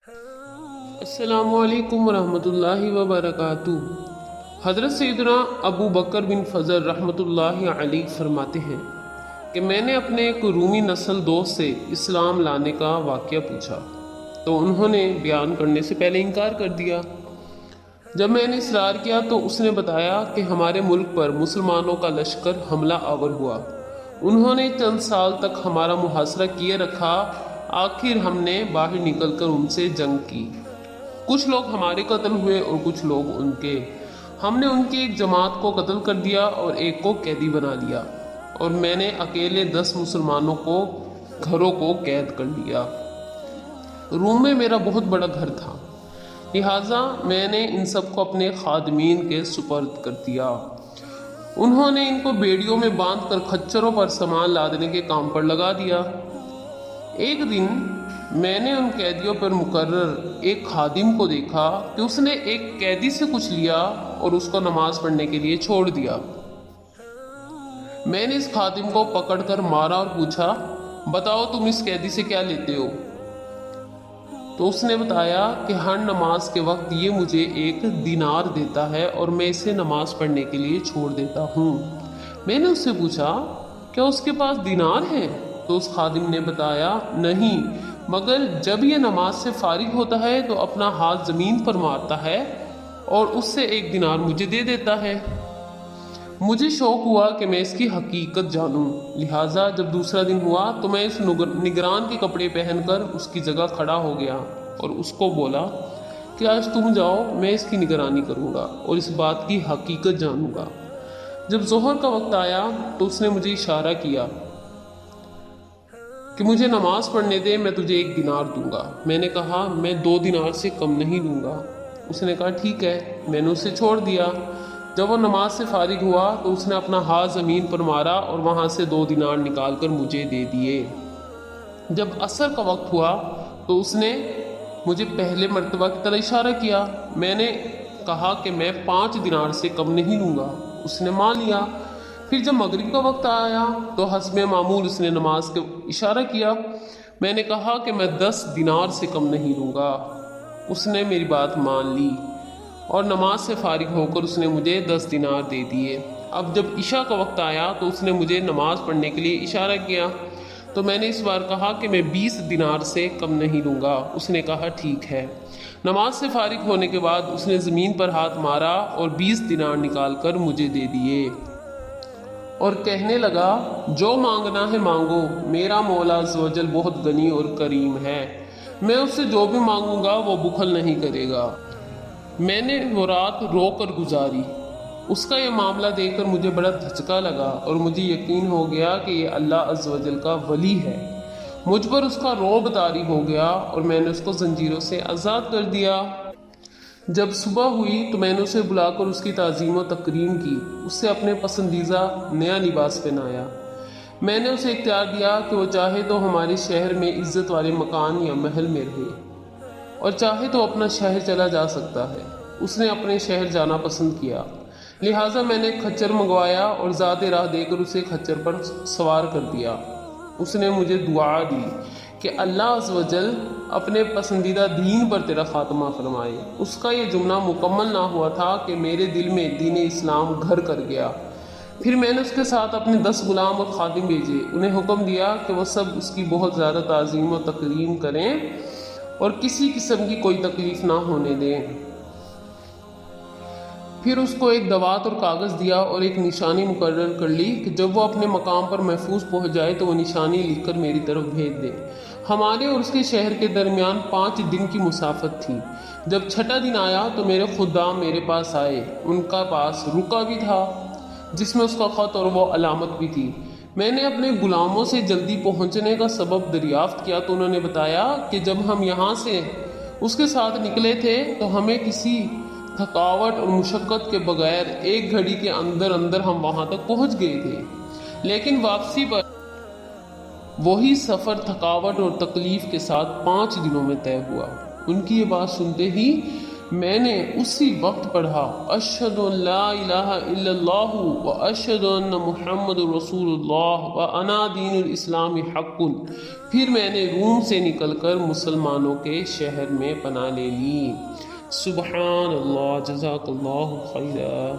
السلام علیکم ورحمۃ اللہ وبرکاتہ۔ حضرت سیدنا ابو بکر بن فضل رحمۃ اللہ علیہ فرماتے ہیں کہ میں نے اپنے ایک رومی نسل دوست سے اسلام لانے کا واقعہ پوچھا تو انہوں نے بیان کرنے سے پہلے انکار کر دیا۔ جب میں نے اصرار کیا تو اس نے بتایا کہ ہمارے ملک پر مسلمانوں کا لشکر حملہ آور ہوا۔ انہوں نے چند سال تک ہمارا محاصرہ کیے رکھا، آخر ہم نے باہر نکل کر ان سے جنگ کی۔ کچھ لوگ ہمارے قتل ہوئے اور کچھ لوگ ان کے۔ ہم نے ان کی ایک جماعت کو قتل کر دیا اور ایک کو قیدی بنا لیا، اور میں نے اکیلے 10 مسلمانوں کو گھروں کو قید کر لیا۔ روم میں میرا بہت بڑا گھر تھا، لہٰذا میں نے ان سب کو اپنے خادمین کے سپرد کر دیا۔ انہوں نے ان کو بیڑیوں میں باندھ کر کھچروں پر سامان لادنے کے کام پر لگا دیا۔ ایک دن میں نے ان قیدیوں پر مقرر ایک خادم کو دیکھا کہ اس نے ایک قیدی سے کچھ لیا اور اس کو نماز پڑھنے کے لیے چھوڑ دیا۔ میں نے اس خادم کو پکڑ کر مارا اور پوچھا، بتاؤ تم اس قیدی سے کیا لیتے ہو؟ تو اس نے بتایا کہ ہر نماز کے وقت یہ مجھے 1 دینار دیتا ہے اور میں اسے نماز پڑھنے کے لیے چھوڑ دیتا ہوں۔ میں نے اس سے پوچھا، کیا اس کے پاس دینار ہے؟ تو اس خادم نے بتایا، نہیں، مگر جب یہ نماز سے فارغ ہوتا ہے تو اپنا ہاتھ زمین پر مارتا ہے اور اس سے 1 دینار مجھے دے دیتا ہے۔ مجھے شوق ہوا کہ میں اس کی حقیقت جانوں، لہٰذا جب دوسرا دن ہوا تو میں اس نگران کے کپڑے پہن کر اس کی جگہ کھڑا ہو گیا اور اس کو بولا کہ آج تم جاؤ، میں اس کی نگرانی کروں گا اور اس بات کی حقیقت جانوں گا۔ جب ظہر کا وقت آیا تو اس نے مجھے اشارہ کیا کہ مجھے نماز پڑھنے دے، میں تجھے 1 دینار دوں گا۔ میں نے کہا، میں 2 دینار سے کم نہیں دوں گا۔ اس نے کہا، ٹھیک ہے۔ میں نے اسے چھوڑ دیا۔ جب وہ نماز سے فارغ ہوا تو اس نے اپنا ہاتھ زمین پر مارا اور وہاں سے 2 دینار نکال کر مجھے دے دیے۔ جب عصر کا وقت ہوا تو اس نے مجھے پہلے مرتبہ کی طرح اشارہ کیا۔ میں نے کہا کہ میں 5 دینار سے کم نہیں دوں گا۔ اس نے مان لیا۔ پھر جب مغرب کا وقت آیا تو حسب معمول اس نے نماز کا اشارہ کیا۔ میں نے کہا کہ میں 10 دینار سے کم نہیں دوں گا۔ اس نے میری بات مان لی اور نماز سے فارغ ہو کر اس نے مجھے 10 دینار دے دیے۔ اب جب عشاء کا وقت آیا تو اس نے مجھے نماز پڑھنے کے لیے اشارہ کیا، تو میں نے اس بار کہا کہ میں 20 دینار سے کم نہیں دوں گا۔ اس نے کہا، ٹھیک ہے۔ نماز سے فارغ ہونے کے بعد اس نے زمین پر ہاتھ مارا اور 20 دینار نکال کر مجھے دے دیے اور کہنے لگا، جو مانگنا ہے مانگو، میرا مولا عز و جل بہت غنی اور کریم ہے، میں اس سے جو بھی مانگوں گا وہ بخل نہیں کرے گا۔ میں نے وہ رات رو کر گزاری۔ اس کا یہ معاملہ دیکھ کر مجھے بڑا دھچکا لگا اور مجھے یقین ہو گیا کہ یہ اللہ عز و جل کا ولی ہے۔ مجھ پر اس کا رعب طاری ہو گیا اور میں نے اس کو زنجیروں سے آزاد کر دیا۔ جب صبح ہوئی تو میں نے اسے بلا کر اس کی تعظیم و تکریم کی، اس سے اپنے پسندیدہ نیا لباس پہنایا۔ میں نے اسے اختیار دیا کہ وہ چاہے تو ہمارے شہر میں عزت والے مکان یا محل میں رہے اور چاہے تو اپنا شہر چلا جا سکتا ہے۔ اس نے اپنے شہر جانا پسند کیا، لہٰذا میں نے کھچر منگوایا اور ذات راہ دے کر اسے کھچر پر سوار کر دیا۔ اس نے مجھے دعا دی کہ اللہ عز و جل اپنے پسندیدہ دین پر تیرا خاتمہ فرمائے۔ اس کا یہ جملہ مکمل نہ ہوا تھا کہ میرے دل میں دین اسلام گھر کر گیا۔ پھر میں نے اس کے ساتھ اپنے 10 غلام اور خادم بھیجے، انہیں حکم دیا کہ وہ سب اس کی بہت زیادہ تعظیم و تکریم کریں اور کسی قسم کی کوئی تکلیف نہ ہونے دیں۔ پھر اس کو ایک دوات اور کاغذ دیا اور ایک نشانی مقرر کر لی کہ جب وہ اپنے مقام پر محفوظ پہنچ جائے تو وہ نشانی لکھ کر میری طرف بھیج دے۔ ہمارے اور اس کے شہر کے درمیان 5 دن کی مسافت تھی۔ جب چھٹا دن آیا تو میرے خدام میرے پاس آئے۔ ان کا پاس رکا بھی تھا جس میں اس کا خط اور وہ علامت بھی تھی۔ میں نے اپنے غلاموں سے جلدی پہنچنے کا سبب دریافت کیا تو انہوں نے بتایا کہ جب ہم یہاں سے اس کے ساتھ نکلے تھے تو ہمیں کسی تھکاوٹ اور مشقت کے بغیر 1 گھڑی کے اندر ہم وہاں تک پہنچ گئے تھے، لیکن واپسی پر وہی سفر تھکاوٹ اور تکلیف کے ساتھ 5 دنوں میں طے ہوا۔ ان کی یہ بات سنتے ہی میں نے اسی وقت پڑھا اشہد ان لا الہ الا اللہ و اشہد ان محمد رسول اللہ و انا دین الاسلام حق، پھر میں نے روم سے نکل کر مسلمانوں کے شہر میں پناہ لے لی۔ سبحان اللہ، جزاک اللہ خیرا۔